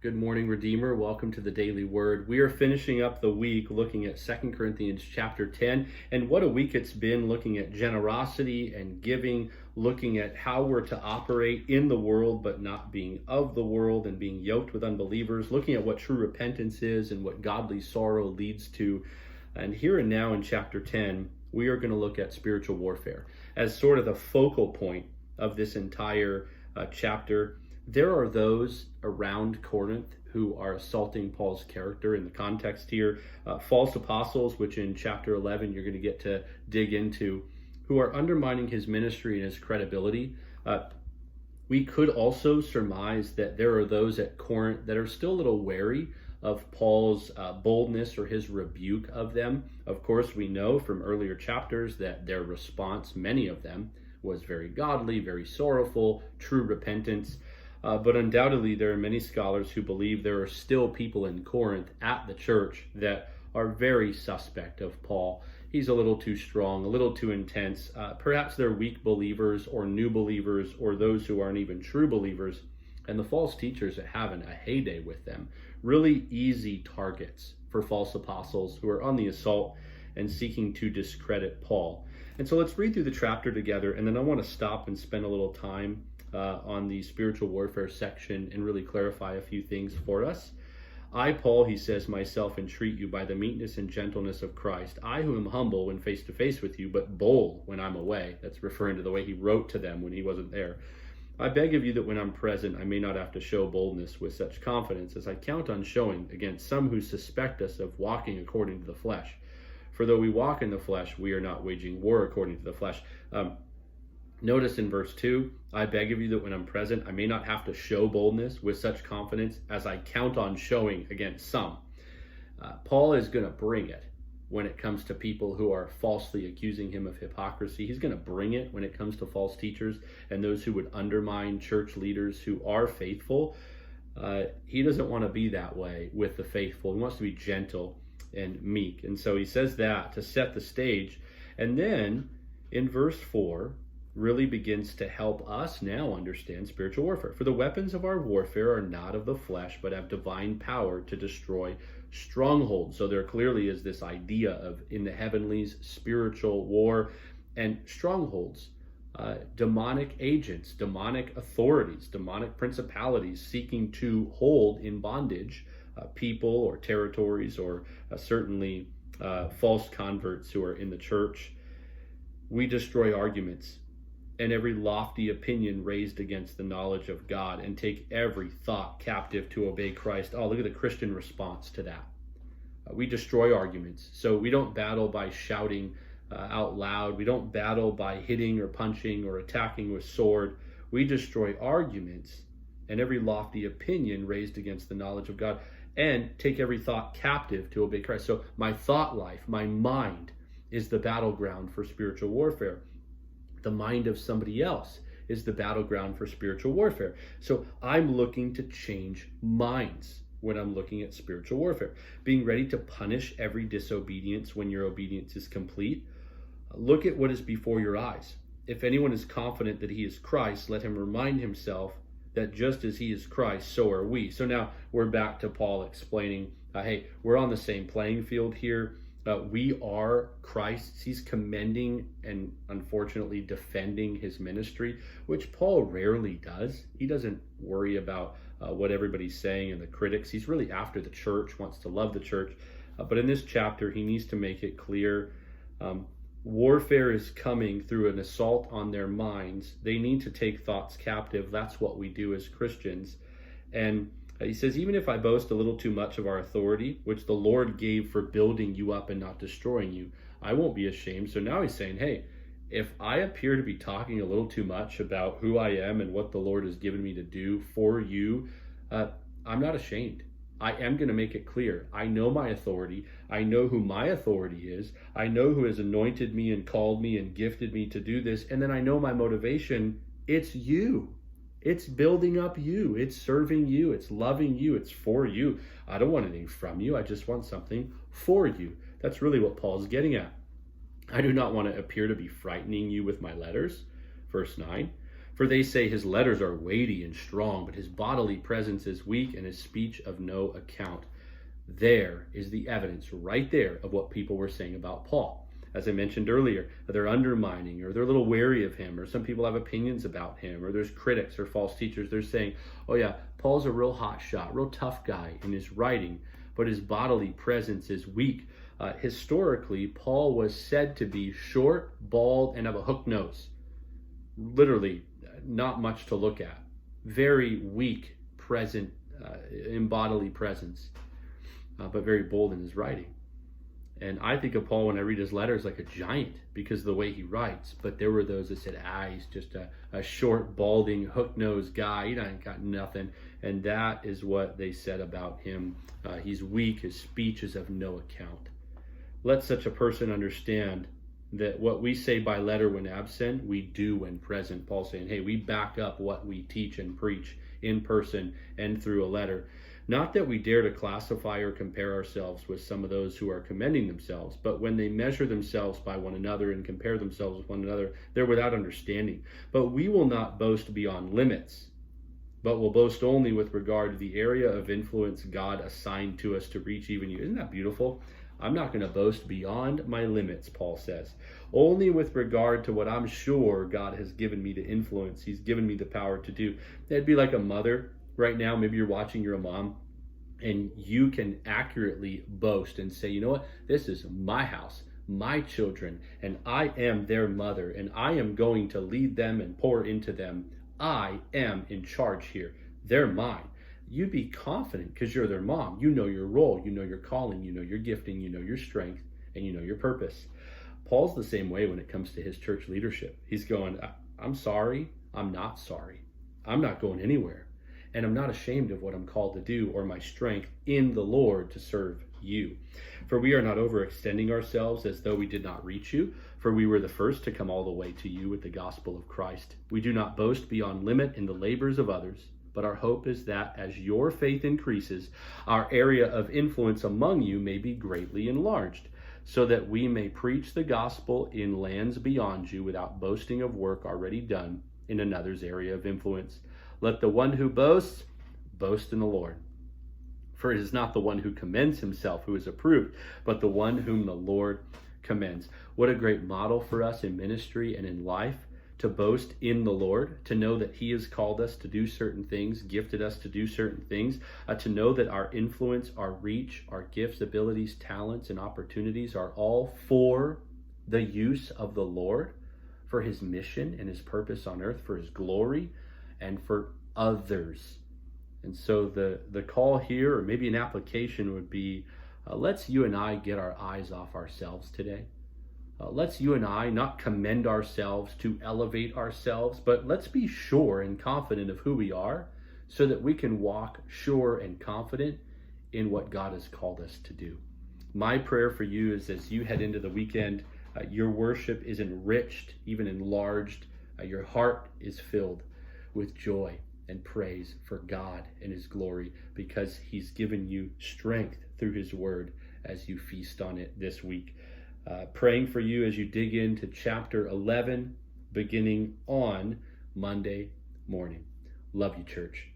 Good morning, Redeemer. Welcome to the Daily Word. We are finishing up the week looking at 2 Corinthians chapter 10. And what a week it's been, looking at generosity and giving, looking at how we're to operate in the world but not being of the world and being yoked with unbelievers, looking at what true repentance is and what godly sorrow leads to. And here and now in chapter 10, we are going to look at spiritual warfare as sort of the focal point of this entire chapter. There are those around Corinth who are assaulting Paul's character in the context here. False apostles, which in chapter 11 you're going to get to dig into, who are undermining his ministry and his credibility. We could also surmise that there are those at Corinth that are still a little wary of Paul's boldness or his rebuke of them. Of course, we know from earlier chapters that their response, many of them, was very godly, very sorrowful, true repentance. But undoubtedly, there are many scholars who believe there are still people in Corinth at the church that are very suspect of Paul. He's a little too strong, a little too intense. Perhaps they're weak believers or new believers or those who aren't even true believers. And the false teachers are having a heyday with them. Really easy targets for false apostles who are on the assault and seeking to discredit Paul. And so let's read through the chapter together, and then I want to stop and spend a little time on the spiritual warfare section and really clarify a few things for us. I, Paul, he says, myself entreat you by the meekness and gentleness of Christ. I who am humble when face to face with you, but bold when I'm away. That's referring to the way he wrote to them when he wasn't there. I beg of you that when I'm present, I may not have to show boldness with such confidence as I count on showing against some who suspect us of walking according to the flesh. For though we walk in the flesh, we are not waging war according to the flesh. Notice in verse 2, I beg of you that when I'm present, I may not have to show boldness with such confidence as I count on showing against some. Paul is going to bring it when it comes to people who are falsely accusing him of hypocrisy. He's going to bring it when it comes to false teachers and those who would undermine church leaders who are faithful. He doesn't want to be that way with the faithful. He wants to be gentle and meek. And so he says that to set the stage. And then in verse 4, really begins to help us now understand spiritual warfare. For the weapons of our warfare are not of the flesh, but have divine power to destroy strongholds. So there clearly is this idea of, in the heavenlies, spiritual war and strongholds, demonic agents, demonic authorities, demonic principalities seeking to hold in bondage people or territories or certainly false converts who are in the church. We destroy arguments and every lofty opinion raised against the knowledge of God, and take every thought captive to obey Christ. Oh, look at the Christian response to that. We destroy arguments. So we don't battle by shouting out loud. We don't battle by hitting or punching or attacking with sword. We destroy arguments and every lofty opinion raised against the knowledge of God, and take every thought captive to obey Christ. So my thought life, my mind, is the battleground for spiritual warfare. The mind of somebody else is the battleground for spiritual warfare. So I'm looking to change minds when I'm looking at spiritual warfare. Being ready to punish every disobedience when your obedience is complete. Look at what is before your eyes. If anyone is confident that he is Christ, let him remind himself that just as he is Christ, so are we. So now we're back to Paul explaining, hey, we're on the same playing field here. We are Christ's. He's commending and unfortunately defending his ministry, which Paul rarely does. He doesn't worry about what everybody's saying and the critics. He's really after the church, wants to love the church. But in this chapter, he needs to make it clear warfare is coming through an assault on their minds. They need to take thoughts captive. That's what we do as Christians. And he says, even if I boast a little too much of our authority, which the Lord gave for building you up and not destroying you, I won't be ashamed. So now he's saying, hey, if I appear to be talking a little too much about who I am and what the Lord has given me to do for you, I'm not ashamed. I am going to make it clear. I know my authority. I know who my authority is. I know who has anointed me and called me and gifted me to do this. And then I know my motivation. It's you. It's building up you. It's serving you. It's loving you. It's for you. I don't want anything from you. I just want something for you. That's really what Paul's getting at. I do not want to appear to be frightening you with my letters. Verse 9. For they say his letters are weighty and strong, but his bodily presence is weak and his speech of no account. There is the evidence right there of what people were saying about Paul. As I mentioned earlier, they're undermining, or they're a little wary of him, or some people have opinions about him, or there's critics or false teachers. They're saying, oh yeah, Paul's a real hot shot, real tough guy in his writing, but his bodily presence is weak. Historically, Paul was said to be short, bald, and have a hooked nose. Literally, not much to look at. Very weak present in bodily presence, but very bold in his writing. And I think of Paul when I read his letters like a giant because of the way he writes. But there were those that said, he's just a short, balding, hook-nosed guy. He ain't got nothing. And that is what they said about him. He's weak. His speech is of no account. Let such a person understand that what we say by letter when absent, we do when present. Paul's saying, hey, we back up what we teach and preach in person and through a letter. Not that we dare to classify or compare ourselves with some of those who are commending themselves, but when they measure themselves by one another and compare themselves with one another, they're without understanding. But we will not boast beyond limits, but will boast only with regard to the area of influence God assigned to us to reach even you. Isn't that beautiful? I'm not going to boast beyond my limits, Paul says. Only with regard to what I'm sure God has given me to influence. He's given me the power to do. It'd be like a mother. Right now, maybe you're watching, you're a mom, and you can accurately boast and say, you know what, this is my house, my children, and I am their mother, and I am going to lead them and pour into them. I am in charge here. They're mine. You'd be confident because you're their mom. You know your role, you know your calling, you know your gifting, you know your strength, and you know your purpose. Paul's the same way when it comes to his church leadership. He's going, I'm sorry, I'm not sorry. I'm not going anywhere. And I'm not ashamed of what I'm called to do or my strength in the Lord to serve you. For we are not overextending ourselves as though we did not reach you, for we were the first to come all the way to you with the gospel of Christ. We do not boast beyond limit in the labors of others, but our hope is that as your faith increases, our area of influence among you may be greatly enlarged, so that we may preach the gospel in lands beyond you without boasting of work already done in another's area of influence. Let the one who boasts, boast in the Lord. For it is not the one who commends himself who is approved, but the one whom the Lord commends. What a great model for us in ministry and in life, to boast in the Lord, to know that he has called us to do certain things, gifted us to do certain things, to know that our influence, our reach, our gifts, abilities, talents, and opportunities are all for the use of the Lord, for his mission and his purpose on earth, for his glory, and for others. And so the call here, or maybe an application, would be, let's you and I get our eyes off ourselves today. Let's you and I not commend ourselves to elevate ourselves, but let's be sure and confident of who we are so that we can walk sure and confident in what God has called us to do. My prayer for you is as you head into the weekend, your worship is enriched, even enlarged. Your heart is filled with joy and praise for God and his glory, because he's given you strength through his word as you feast on it this week. Praying for you as you dig into chapter 11, beginning on Monday morning. Love you, church.